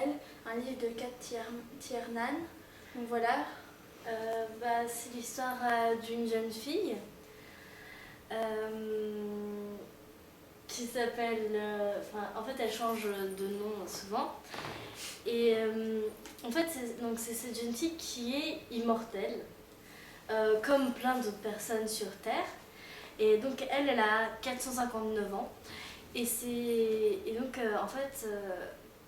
immortel, un livre de Kat Tiernan. Donc voilà. C'est l'histoire d'une jeune fille qui s'appelle... en fait, elle change de nom souvent. Et en fait, c'est cette jeune fille qui est immortelle, comme plein d'autres personnes sur Terre. Et donc, elle a 459 ans. Et donc, en fait,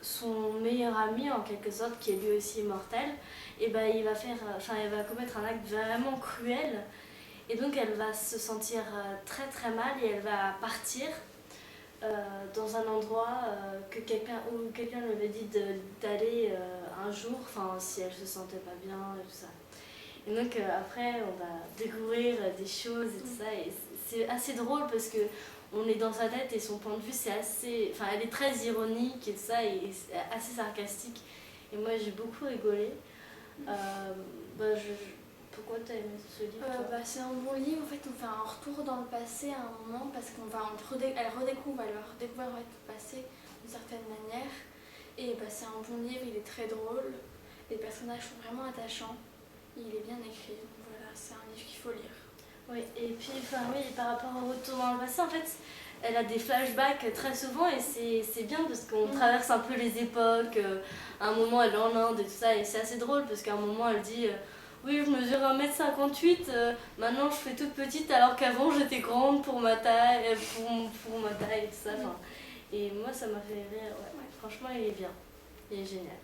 son meilleur ami, en quelque sorte, qui est lui aussi immortel, et il va elle va commettre un acte vraiment cruel. Et donc, elle va se sentir très très mal et elle va partir dans un endroit où quelqu'un lui avait dit d'aller un jour, si elle se sentait pas bien et tout ça. Et donc après on va découvrir des choses et tout ça, et c'est assez drôle parce que on est dans sa tête et son point de vue c'est assez, elle est très ironique et tout ça, et c'est assez sarcastique, et moi j'ai beaucoup rigolé. Pourquoi t'as aimé ce livre C'est un bon livre, en fait on fait un retour dans le passé à un moment parce elle redécouvre le passé d'une certaine manière, et c'est un bon livre, il est très drôle, les personnages sont vraiment attachants, il est bien écrit, donc voilà, c'est un livre qu'il faut lire. Oui, et puis par rapport au retour dans le passé, en fait elle a des flashbacks très souvent, et c'est bien parce qu'on traverse un peu les époques. À un moment elle est en Inde et tout ça, et c'est assez drôle parce qu'à un moment elle dit oui, je mesure 1,58 m, maintenant je fais toute petite alors qu'avant j'étais grande pour ma taille, pour ma taille et tout ça. Et moi ça m'a fait rire, ouais. Franchement il est bien, il est génial.